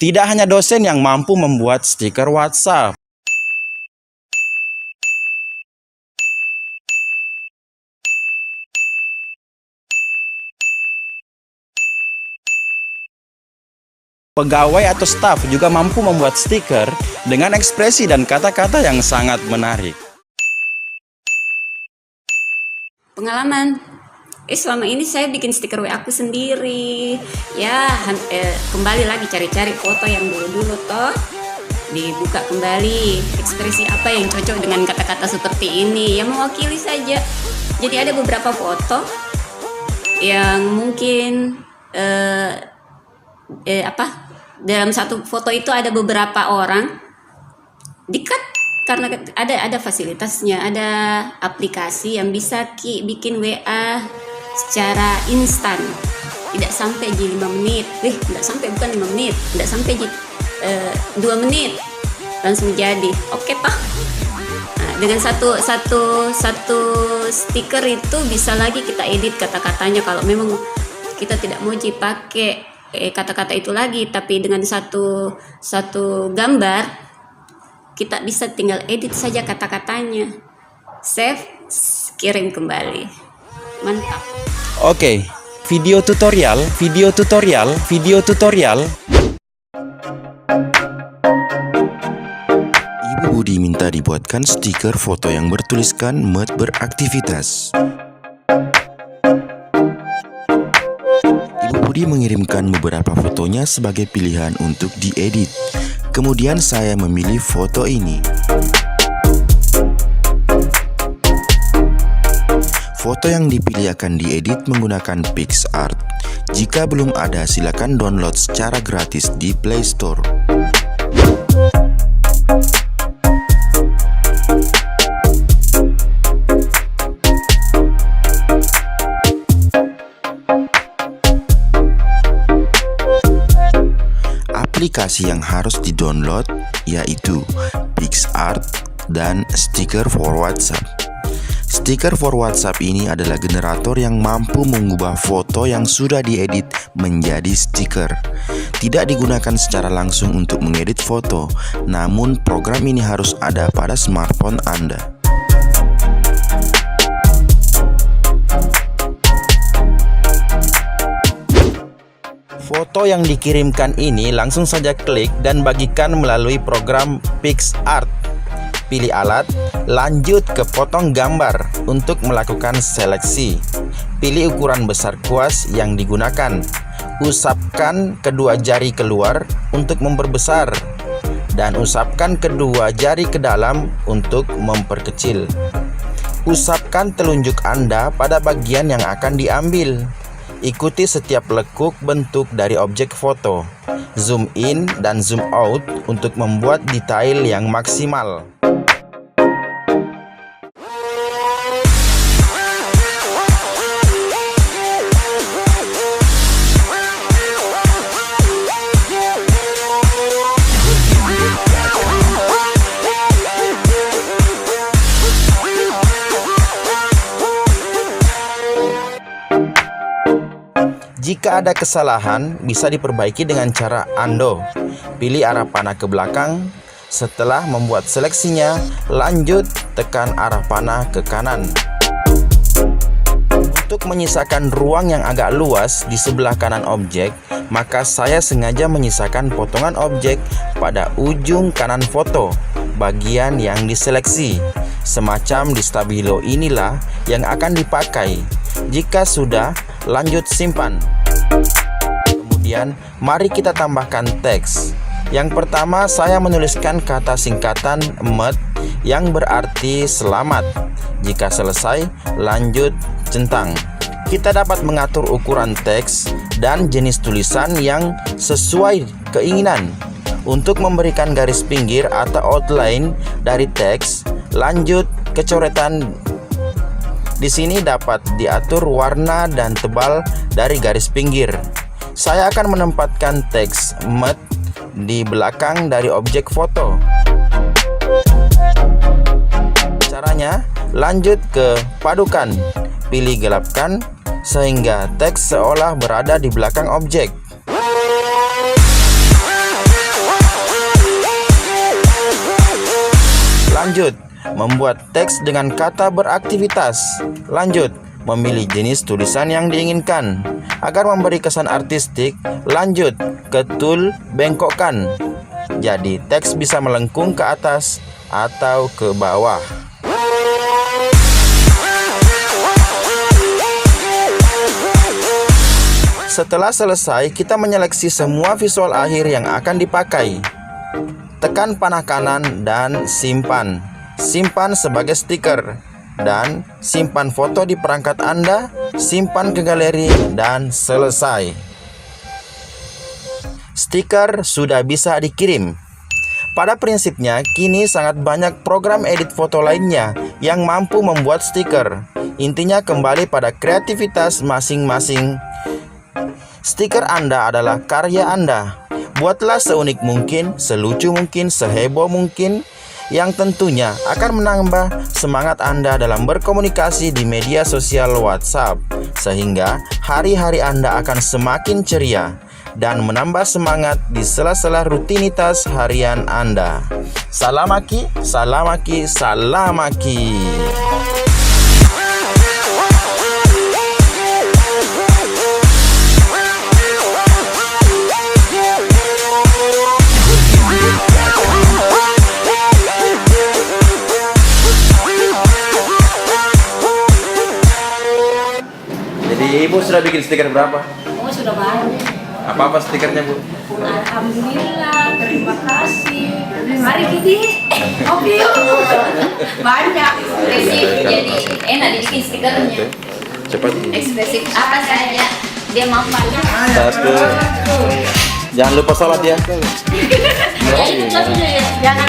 Tidak hanya dosen yang mampu membuat stiker WhatsApp. Pegawai atau staf juga mampu membuat stiker dengan ekspresi dan kata-kata yang sangat menarik. Pengalaman, selama ini saya bikin stiker WA aku sendiri. Ya, kembali lagi cari-cari foto yang dulu-dulu toh. Dibuka kembali, ekspresi apa yang cocok dengan kata-kata seperti ini, yang mewakili saja. Jadi ada beberapa foto yang mungkin dalam satu foto itu ada beberapa orang di-cut karena ada fasilitasnya, ada aplikasi yang bisa bikin WA secara instan, tidak sampai 5 menit, bukan 5 menit, tidak sampai 2 menit langsung jadi. Oke Pak. Nah, dengan satu stiker itu bisa lagi kita edit kata-katanya kalau memang kita tidak mau pakai kata-kata itu lagi, tapi dengan satu gambar kita bisa tinggal edit saja kata-katanya, save, kirim kembali. Mantap. Oke, video tutorial. Ibu Budi minta dibuatkan stiker foto yang bertuliskan "Met beraktivitas". Ibu Budi mengirimkan beberapa fotonya sebagai pilihan untuk diedit. Kemudian saya memilih foto ini. Foto yang dipilih akan diedit menggunakan PicsArt. Jika belum ada, silakan download secara gratis di Play Store. Aplikasi yang harus di-download yaitu PicsArt dan Sticker for WhatsApp. Sticker for WhatsApp ini adalah generator yang mampu mengubah foto yang sudah diedit menjadi stiker. Tidak digunakan secara langsung untuk mengedit foto, namun program ini harus ada pada smartphone Anda. Foto yang dikirimkan ini langsung saja klik dan bagikan melalui program PicsArt. Pilih alat, lanjut ke potong gambar untuk melakukan seleksi. Pilih ukuran besar kuas yang digunakan. Usapkan kedua jari keluar untuk memperbesar dan usapkan kedua jari ke dalam untuk memperkecil. Usapkan telunjuk Anda pada bagian yang akan diambil. Ikuti setiap lekuk bentuk dari objek foto. Zoom in dan zoom out untuk membuat detail yang maksimal. Jika ada kesalahan, bisa diperbaiki dengan cara undo. Pilih arah panah ke belakang. Setelah membuat seleksinya, lanjut tekan arah panah ke kanan. Untuk menyisakan ruang yang agak luas di sebelah kanan objek, maka saya sengaja menyisakan potongan objek pada ujung kanan foto, bagian yang diseleksi. Semacam di stabilo inilah yang akan dipakai. Jika sudah, lanjut simpan. Kemudian, mari kita tambahkan teks. Yang pertama, saya menuliskan kata singkatan MET yang berarti selamat. Jika selesai, lanjut centang. Kita dapat mengatur ukuran teks dan jenis tulisan yang sesuai keinginan. Untuk memberikan garis pinggir atau outline dari teks, lanjut ke coretan. Di sini dapat diatur warna dan tebal dari garis pinggir. Saya akan menempatkan teks MET di belakang dari objek foto. Caranya, lanjut ke padukan. Pilih gelapkan sehingga teks seolah berada di belakang objek. Lanjut, membuat teks dengan kata beraktivitas. Lanjut, memilih jenis tulisan yang diinginkan. Agar memberi kesan artistik, lanjut, ketul, bengkokkan. Jadi teks bisa melengkung ke atas atau ke bawah. Setelah selesai, kita menyeleksi semua visual akhir yang akan dipakai. Tekan panah kanan dan simpan. Simpan sebagai stiker. Dan simpan foto di perangkat Anda, simpan ke galeri, dan selesai. Stiker sudah bisa dikirim. Pada prinsipnya, kini sangat banyak program edit foto lainnya yang mampu membuat stiker. Intinya kembali pada kreativitas masing-masing. Stiker Anda adalah karya Anda. Buatlah seunik mungkin, selucu mungkin, seheboh mungkin, yang tentunya akan menambah semangat Anda dalam berkomunikasi di media sosial WhatsApp, sehingga hari-hari Anda akan semakin ceria dan menambah semangat di sela-sela rutinitas harian Anda. Salamaki, salamaki, salamaki. Jadi Ibu sudah bikin stiker berapa? Oh, sudah banyak. Apa-apa stikernya, Bu? Alhamdulillah, terima kasih. Mari Gidi. Oke yuk. Banyak. Jadi enak dibikin stikernya. Cepat. Ekspresif apa saja dia mau banyak. Satu. Jangan lupa sholat ya. Ya itu satunya ya. Jangan